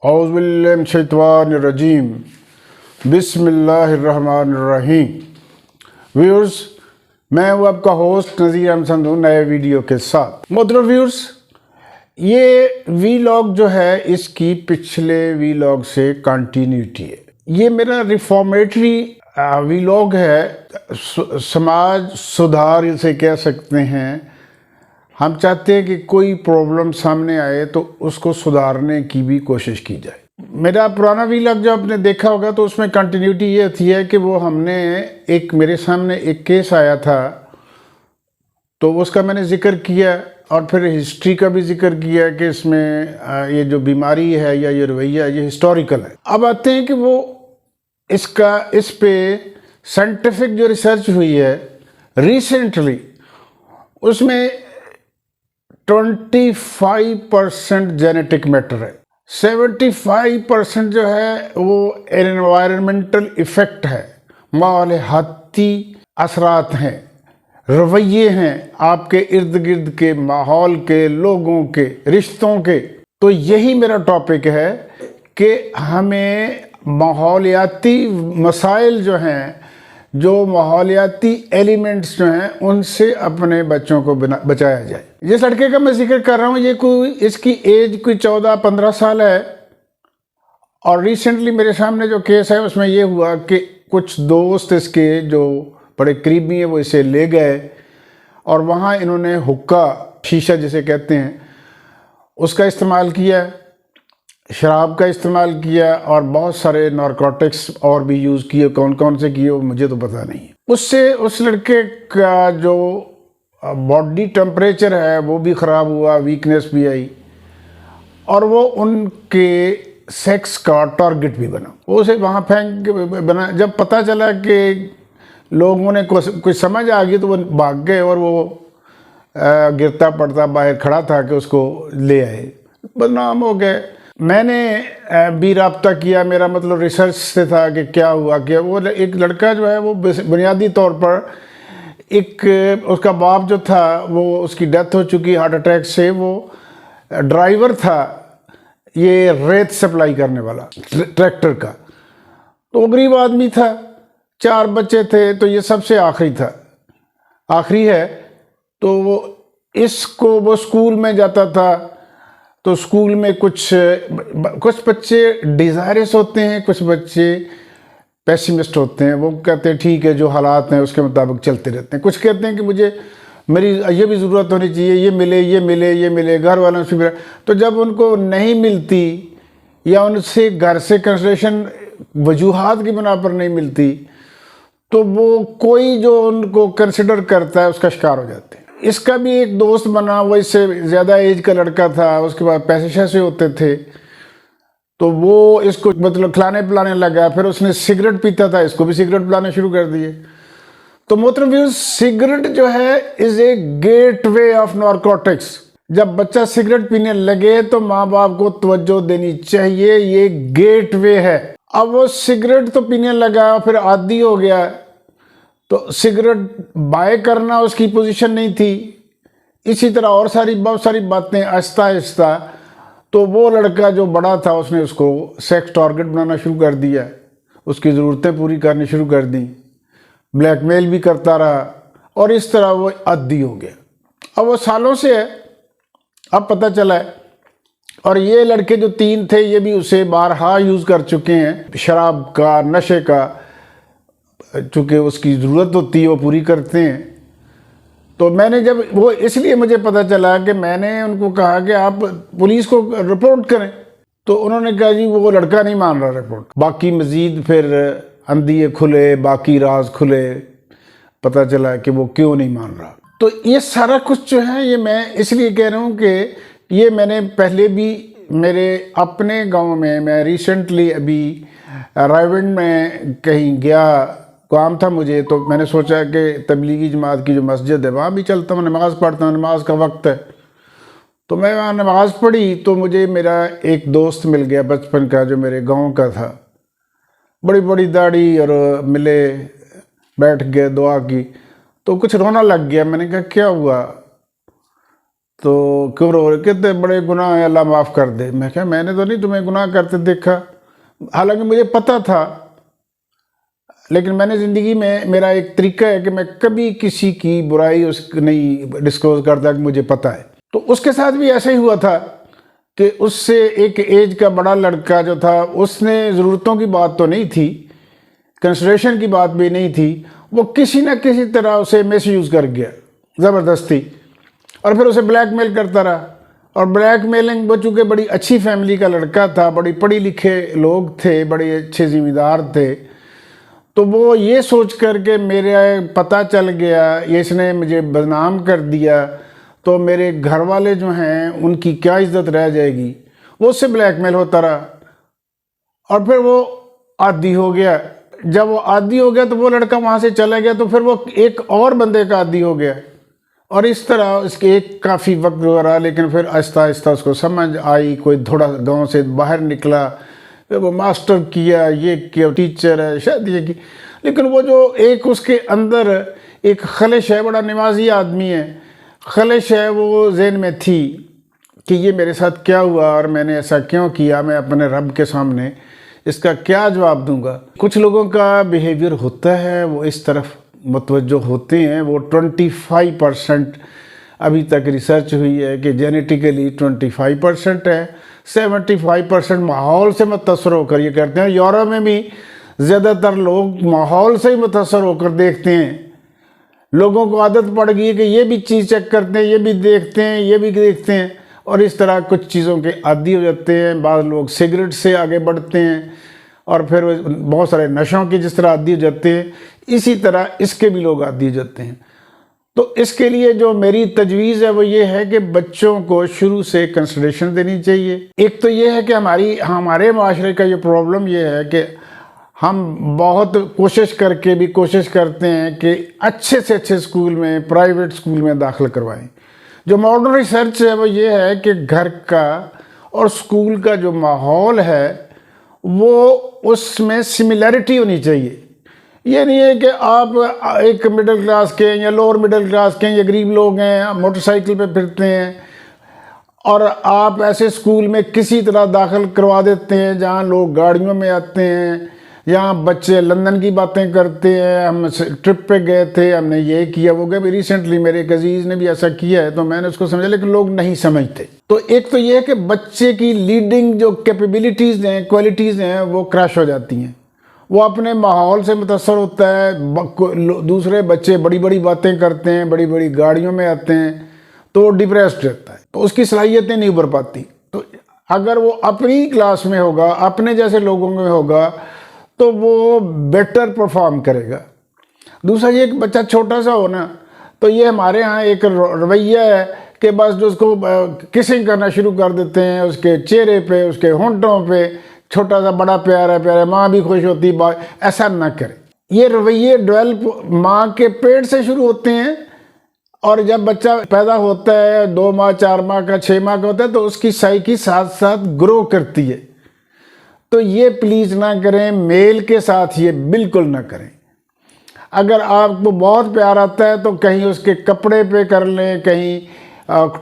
اعوذ باللہ من الشیطان الرجیم بسم اللہ الرحمن الرحیم۔ ویورز، میں ہوں آپ کا ہوسٹ نذیر احمد سندھو نئے ویڈیو کے ساتھ۔ محترم ویورز، یہ وی لاگ جو ہے اس کی پچھلے وی لاگ سے کنٹینیوٹی ہے۔ یہ میرا ریفارمیٹری وی لاگ ہے، سماج سدھار اسے کہہ سکتے ہیں۔ ہم چاہتے ہیں کہ کوئی پرابلم سامنے آئے تو اس کو سدھارنے کی بھی کوشش کی جائے۔ میرا پرانا وی لاگ جو آپ نے دیکھا ہوگا تو اس میں کنٹینیوٹی یہ تھی ہے کہ وہ ہم نے میرے سامنے ایک کیس آیا تھا تو اس کا میں نے ذکر کیا اور پھر ہسٹری کا بھی ذکر کیا کہ اس میں یہ جو بیماری ہے یا یہ رویہ یہ ہسٹوریکل ہے۔ اب آتے ہیں کہ وہ اس پہ سائنٹیفک جو ریسرچ ہوئی ہے ریسنٹلی، اس میں 25% جینیٹک میٹر ہے، 75% جو ہے وہ انوائرمنٹل ایفیکٹ ہے، ماحولیاتی اثرات ہیں، رویے ہیں، آپ کے ارد گرد کے ماحول کے، لوگوں کے، رشتوں کے۔ تو یہی میرا ٹاپک ہے کہ ہمیں ماحولیاتی مسائل جو ہیں، جو ماحولیاتی ایلیمنٹس جو ہیں، ان سے اپنے بچوں کو بچایا جائے۔ جس لڑکے کا میں ذکر کر رہا ہوں اس کی ایج کوئی 14-15 سال ہے، اور ریسنٹلی میرے سامنے جو کیس ہے اس میں یہ ہوا کہ کچھ دوست اس کے جو بڑے قریبی ہیں وہ اسے لے گئے اور وہاں انہوں نے حقہ، شیشہ جسے کہتے ہیں، اس کا استعمال کیا، شراب کا استعمال کیا اور بہت سارے نارکوٹکس اور بھی یوز کیے۔ کون کون سے کیے وہ مجھے تو پتہ نہیں۔ اس سے اس لڑکے کا جو باڈی ٹمپریچر ہے وہ بھی خراب ہوا، ویکنیس بھی آئی، اور وہ ان کے سیکس کا ٹارگٹ بھی بنا۔ وہ اسے وہاں پھینک بنا۔ جب پتہ چلا کہ لوگوں نے کوئی سمجھ آ گئی تو وہ بھاگ گئے اور وہ گرتا پڑتا باہر کھڑا تھا کہ اس کو لے آئے، بدنام ہو گئے۔ میں نے بھی رابطہ کیا، میرا مطلب ریسرچ سے تھا کہ کیا ہوا کہ وہ ایک لڑکا جو ہے وہ بنیادی طور پر اس کا باپ جو تھا وہ اس کی ڈیتھ ہو چکی ہارٹ اٹیک سے، وہ ڈرائیور تھا یہ ریت سپلائی کرنے والا ٹریکٹر کا، تو غریب آدمی تھا، 4 بچے تھے، تو یہ سب سے آخری ہے۔ تو وہ اسکول میں جاتا تھا تو اسکول میں کچھ بچے ڈیزائرس ہوتے ہیں، کچھ بچے پیسیمسٹ ہوتے ہیں۔ وہ کہتے ہیں ٹھیک ہے جو حالات ہیں اس کے مطابق چلتے رہتے ہیں۔ کچھ کہتے ہیں کہ میری یہ بھی ضرورت ہونی چاہیے، یہ ملے گھر والوں سے۔ تو جب ان کو نہیں ملتی یا ان سے گھر سے کنسیڈریشن وجوہات کی بنا پر نہیں ملتی تو وہ کوئی جو ان کو کنسیڈر کرتا ہے اس کا شکار ہو جاتے ہیں۔ اس کا بھی ایک دوست بنا، وہ اس سے زیادہ ایج کا لڑکا تھا، اس کے بعد پیسے شیسے ہوتے تھے تو وہ اس کو مطلب کھلانے پلانے لگا۔ پھر اس نے سگریٹ پیتا تھا، اس کو بھی سگریٹ پلانے شروع کر دیے۔ تو محترم ویورز، سگریٹ جو ہے از اے گیٹ وے آف نارکوٹکس۔ جب بچہ سگریٹ پینے لگے تو ماں باپ کو توجہ دینی چاہیے، یہ گیٹ وے ہے۔ اب وہ سگریٹ تو پینے لگا، پھر عادی ہو گیا، تو سگریٹ بائے کرنا اس کی پوزیشن نہیں تھی۔ اسی طرح اور بہت ساری باتیں آہستہ آہستہ، تو وہ لڑکا جو بڑا تھا اس نے اس کو سیکس ٹارگٹ بنانا شروع کر دیا، اس کی ضرورتیں پوری کرنی شروع کر دیں، بلیک میل بھی کرتا رہا، اور اس طرح وہ عادی ہو گیا۔ اب وہ سالوں سے ہے، اب پتہ چلا ہے۔ اور یہ لڑکے جو 3 تھے یہ بھی اسے بارہا یوز کر چکے ہیں، شراب کا، نشے کا، چونکہ اس کی ضرورت ہوتی ہے وہ پوری کرتے ہیں۔ تو میں نے جب وہ اس لیے مجھے پتہ چلا کہ میں نے ان کو کہا کہ آپ پولیس کو رپورٹ کریں، تو انہوں نے کہا جی وہ لڑکا نہیں مان رہا رپورٹ۔ باقی مزید پھر اندھیے کھلے، باقی راز کھلے، پتہ چلا کہ وہ کیوں نہیں مان رہا۔ تو یہ سارا کچھ جو ہے یہ میں اس لیے کہہ رہا ہوں کہ یہ میں نے پہلے بھی میرے اپنے گاؤں میں ریسنٹلی ابھی رائیونڈ میں کہیں گیا، کام تھا مجھے، تو میں نے سوچا کہ تبلیغی جماعت کی جو مسجد ہے وہاں بھی چلتا ہوں، نماز پڑھتا ہوں، نماز کا وقت ہے۔ تو میں وہاں نماز پڑھی تو مجھے میرا ایک دوست مل گیا بچپن کا جو میرے گاؤں کا تھا، بڑی بڑی داڑھی، اور ملے، بیٹھ گئے، دعا کی، تو کچھ رونا لگ گیا۔ میں نے کہا کیا ہوا؟ تو کیوں رو رہے؟ کہتے بڑے گناہ ہیں، اللہ معاف کر دے۔ میں کہا میں نے تو نہیں تمہیں گناہ کرتے دیکھا، حالانکہ مجھے پتہ تھا، لیکن میں نے زندگی میں میرا ایک طریقہ ہے کہ میں کبھی کسی کی برائی نہیں ڈسکلوز کرتا کہ مجھے پتہ ہے۔ تو اس کے ساتھ بھی ایسا ہی ہوا تھا کہ اس سے ایک ایج کا بڑا لڑکا جو تھا، اس نے ضرورتوں کی بات تو نہیں تھی، کنسیڈریشن کی بات بھی نہیں تھی، وہ کسی نہ کسی طرح اسے مس یوز کر گیا زبردستی، اور پھر اسے بلیک میل کرتا رہا۔ اور بلیک میلنگ، وہ چونکہ بڑی اچھی فیملی کا لڑکا تھا، بڑی پڑھی لکھے لوگ تھے، بڑے اچھے ذمہ دار تھے، تو وہ یہ سوچ کر کے میرے پتہ چل گیا، اس نے مجھے بدنام کر دیا، تو میرے گھر والے جو ہیں ان کی کیا عزت رہ جائے گی، وہ اس سے بلیک میل ہوتا رہا، اور پھر وہ عادی ہو گیا۔ جب وہ عادی ہو گیا تو وہ لڑکا وہاں سے چلا گیا، تو پھر وہ ایک اور بندے کا عادی ہو گیا، اور اس طرح اس کے ایک کافی وقت گزرا، لیکن پھر آہستہ آہستہ اس کو سمجھ آئی، کوئی تھوڑا گاؤں سے باہر نکلا، پھر وہ ماسٹر کیا، یہ کیا، ٹیچر ہے، شاید یہ کی، لیکن وہ جو ایک اس کے اندر ایک خلش ہے، بڑا نمازی آدمی ہے، خلش ہے، وہ ذہن میں تھی کہ یہ میرے ساتھ کیا ہوا اور میں نے ایسا کیوں کیا، میں اپنے رب کے سامنے اس کا کیا جواب دوں گا۔ کچھ لوگوں کا بیہیویئر ہوتا ہے، وہ اس طرف متوجہ ہوتے ہیں، وہ 25% ابھی تک ریسرچ ہوئی ہے کہ جینیٹیکلی 25% ہے، 75% ماحول سے متاثر ہو کر یہ کرتے ہیں۔ یورپ میں بھی زیادہ تر لوگ ماحول سے ہی متاثر ہو کر دیکھتے ہیں، لوگوں کو عادت پڑ گئی ہے کہ یہ بھی چیز چیک کرتے ہیں، یہ بھی دیکھتے ہیں، یہ بھی دیکھتے ہیں، اور اس طرح کچھ چیزوں کے عادی ہو جاتے ہیں۔ بعض لوگ سگریٹ سے آگے بڑھتے ہیں، اور پھر بہت سارے نشوں کی جس طرح عادی ہو جاتے ہیں، اسی طرح اس کے بھی لوگ عادی ہو جاتے ہیں۔ تو اس کے لیے جو میری تجویز ہے وہ یہ ہے کہ بچوں کو شروع سے کنسیڈریشن دینی چاہیے۔ ایک تو یہ ہے کہ ہمارے معاشرے کا یہ پرابلم یہ ہے کہ ہم بہت کوشش کر کے بھی کوشش کرتے ہیں کہ اچھے سے اچھے اسکول میں، پرائیویٹ اسکول میں داخل کروائیں۔ جو ماڈرن ریسرچ ہے وہ یہ ہے کہ گھر کا اور اسکول کا جو ماحول ہے وہ اس میں سملیرٹی ہونی چاہیے۔ یہ نہیں ہے کہ آپ ایک مڈل کلاس کے یا لوور مڈل کلاس کے یا غریب لوگ ہیں، موٹر سائیکل پہ پھرتے ہیں، اور آپ ایسے اسکول میں کسی طرح داخل کروا دیتے ہیں جہاں لوگ گاڑیوں میں آتے ہیں، یہاں بچے لندن کی باتیں کرتے ہیں، ہم ٹرپ پہ گئے تھے، ہم نے یہ کیا وہ گیا۔ بھی ریسنٹلی میرے ایک عزیز نے بھی ایسا کیا ہے تو میں نے اس کو سمجھا، لیکن لوگ نہیں سمجھتے۔ تو ایک تو یہ ہے کہ بچے کی لیڈنگ جو کیپیبلٹیز ہیں، کوالٹیز ہیں، وہ کریش ہو جاتی ہیں، وہ اپنے ماحول سے متاثر ہوتا ہے، دوسرے بچے بڑی بڑی باتیں کرتے ہیں، بڑی بڑی گاڑیوں میں آتے ہیں، تو وہ ڈپریسڈ رہتا ہے، تو اس کی صلاحیتیں نہیں ابھر پاتی۔ تو اگر وہ اپنی کلاس میں ہوگا، اپنے جیسے لوگوں میں ہوگا، تو وہ بیٹر پرفارم کرے گا۔ دوسرا یہ کہ بچہ چھوٹا سا ہونا، تو یہ ہمارے ہاں ایک رویہ ہے کہ بس جو اس کو کسنگ کرنا شروع کر دیتے ہیں، اس کے چہرے پہ، اس کے ہونٹوں پہ، چھوٹا سا بڑا پیارا پیارا، ماں بھی خوش ہوتی، ایسا نہ کرے۔ یہ رویے ڈیولپ ماں کے پیٹ سے شروع ہوتے ہیں، اور جب بچہ پیدا ہوتا ہے 2 ماہ 4 ماہ کا 6 ماہ کا ہوتا ہے تو اس کی سائیکی ساتھ ساتھ گرو کرتی ہے۔ تو یہ پلیز نہ کریں، میل کے ساتھ یہ بالکل نہ کریں۔ اگر آپ کو بہت پیار آتا ہے تو کہیں اس کے کپڑے پہ کر لیں، کہیں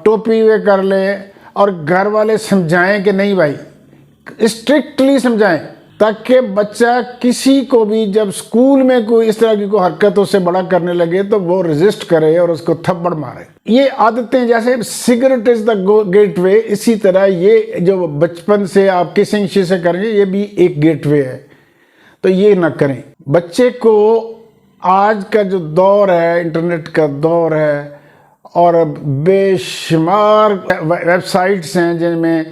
ٹوپی پہ کر لیں، اور گھر والے سمجھائیں کہ نہیں بھائی، اسٹرکٹلی سمجھائیں، تاکہ بچہ کسی کو بھی جب اسکول میں کوئی اس طرح کی کوئی حرکت اس سے بڑا کرنے لگے تو وہ ریزسٹ کرے اور اس کو تھپڑ مارے۔ یہ عادتیں جیسے سگریٹ از دا گیٹ وے، اسی طرح یہ جو بچپن سے آپ کسنگ شی سے کریں گے یہ بھی ایک گیٹ وے ہے، تو یہ نہ کریں۔ بچے کو آج کا جو دور ہے، انٹرنیٹ کا دور ہے، اور بے شمار ویب سائٹس ہیں جن میں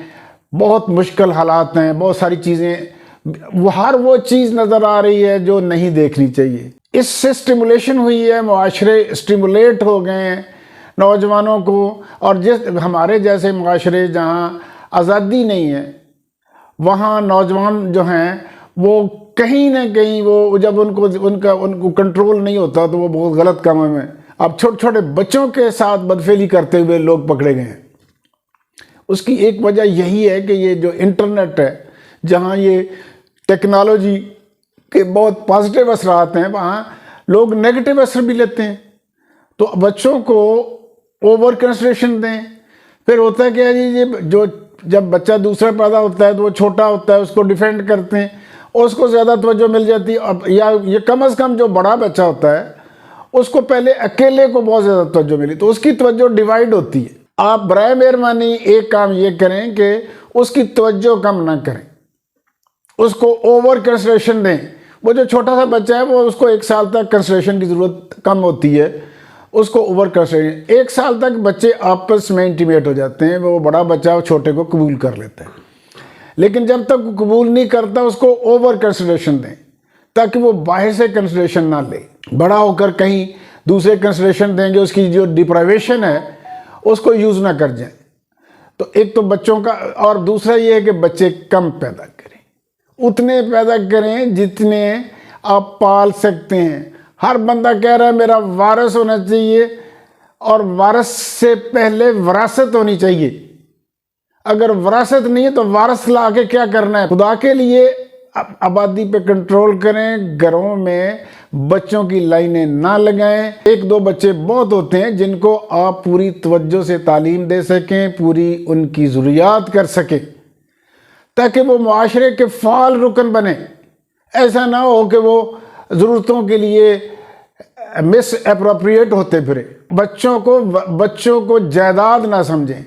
بہت مشکل حالات ہیں، بہت ساری چیزیں، ہر وہ چیز نظر آ رہی ہے جو نہیں دیکھنی چاہیے۔ اس سے سٹیمولیشن ہوئی ہے، معاشرے سٹیمولیٹ ہو گئے ہیں نوجوانوں کو، اور ہمارے جیسے معاشرے جہاں آزادی نہیں ہے، وہاں نوجوان جو ہیں وہ کہیں نہ کہیں وہ جب ان کو کنٹرول نہیں ہوتا تو وہ بہت غلط کاموں میں، اب چھوٹے چھوٹے بچوں کے ساتھ بدفعلی کرتے ہوئے لوگ پکڑے گئے ہیں۔ اس کی ایک وجہ یہی ہے کہ یہ جو انٹرنیٹ ہے، جہاں یہ ٹیکنالوجی کے بہت پازیٹیو اثرات ہیں، وہاں لوگ نیگیٹو اثر بھی لیتے ہیں۔ تو بچوں کو اوور کنسیڈریشن دیں، پھر ہوتا ہے کیا جی، یہ جو جب بچہ دوسرا پیدا ہوتا ہے تو وہ چھوٹا ہوتا ہے، اس کو ڈیفینڈ کرتے ہیں، اس کو زیادہ توجہ مل جاتی ہے، یا یہ کم از کم جو بڑا بچہ ہوتا ہے اس کو پہلے اکیلے کو بہت زیادہ توجہ ملی، تو اس کی توجہ ڈیوائیڈ ہوتی ہے۔ آپ برائے مہربانی ایک کام یہ کریں کہ اس کی توجہ کم نہ کریں، اس کو اوور کنسیڈریشن دیں۔ وہ جو چھوٹا سا بچہ ہے وہ اس کو 1 سال تک کنسیڈریشن کی ضرورت کم ہوتی ہے، اس کو اوور کنسیڈریشن 1 سال تک بچے آپس میں انٹیمیٹ ہو جاتے ہیں، وہ بڑا بچہ وہ چھوٹے کو قبول کر لیتا ہے، لیکن جب تک وہ قبول نہیں کرتا اس کو اوور کنسیڈریشن دیں تاکہ وہ باہر سے کنسیڈریشن نہ لے۔ بڑا ہو کر کہیں دوسرے کنسیڈریشن دیں گے، اس کی جو ڈپرائیویشن ہے اس کو یوز نہ کر جائیں۔ تو ایک تو بچوں کا، اور دوسرا یہ ہے کہ بچے کم پیدا کریں، اتنے پیدا کریں جتنے آپ پال سکتے ہیں۔ ہر بندہ کہہ رہا ہے میرا وارث ہونا چاہیے، اور وارث سے پہلے وراثت ہونی چاہیے۔ اگر وراثت نہیں ہے تو وارث لا کے کیا کرنا ہے؟ خدا کے لیے آبادی پہ کنٹرول کریں، گھروں میں بچوں کی لائنیں نہ لگائیں۔ 1-2 بچے بہت ہوتے ہیں جن کو آپ پوری توجہ سے تعلیم دے سکیں، پوری ان کی ضروریات کر سکیں، تاکہ وہ معاشرے کے فعال رکن بنے۔ ایسا نہ ہو کہ وہ ضرورتوں کے لیے مس اپروپریٹ ہوتے پھرے۔ بچوں کو جائیداد نہ سمجھیں،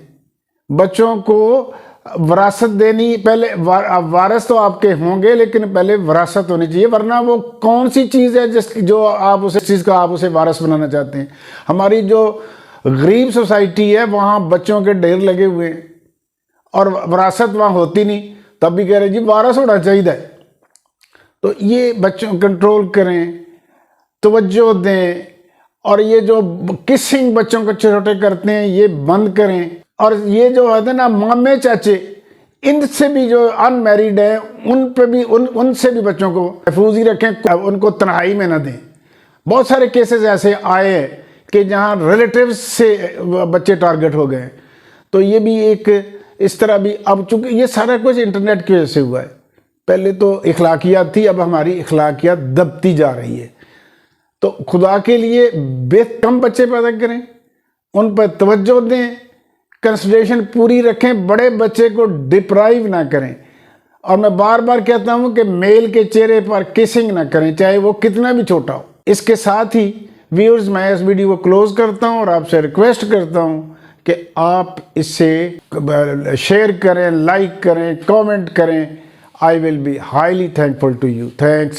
بچوں کو وراثت دینی، پہلے وارث تو آپ کے ہوں گے لیکن پہلے وراثت ہونی چاہیے، ورنہ وہ کون سی چیز ہے جو آپ اسے وارث بنانا چاہتے ہیں؟ ہماری جو غریب سوسائٹی ہے وہاں بچوں کے ڈھیر لگے ہوئے ہیں اور وراثت وہاں ہوتی نہیں، تب بھی کہہ رہے جی وارث ہونا چاہیے۔ تو یہ بچوں کنٹرول کریں، توجہ دیں، اور یہ جو کسنگ بچوں کو چھوٹے کرتے ہیں یہ بند کریں۔ اور یہ جو ہوتے ہیں نا مامے چاچے، ان سے بھی جو ان میریڈ ہیں ان سے بھی بچوں کو محفوظ ہی رکھیں، ان کو تنہائی میں نہ دیں۔ بہت سارے کیسز ایسے آئے ہیں کہ جہاں ریلیٹیوز سے بچے ٹارگٹ ہو گئے، تو یہ بھی ایک اس طرح بھی، اب چونکہ یہ سارا کچھ انٹرنیٹ کی وجہ سے ہوا ہے۔ پہلے تو اخلاقیات تھی، اب ہماری اخلاقیات دبتی جا رہی ہے۔ تو خدا کے لیے کم بچے پیدا کریں، ان پر توجہ دیں، کنسیڈریشن پوری رکھیں، بڑے بچے کو ڈپرائیو نہ کریں۔ اور میں بار بار کہتا ہوں کہ میل کے چہرے پر کسنگ نہ کریں، چاہے وہ کتنا بھی چھوٹا ہو۔ اس کے ساتھ ہی ویورز، میں اس ویڈیو کو کلوز کرتا ہوں اور آپ سے ریکویسٹ کرتا ہوں کہ آپ اس سے شیئر کریں، لائک کریں، کامنٹ کریں۔ I will be highly thankful to you. Thanks.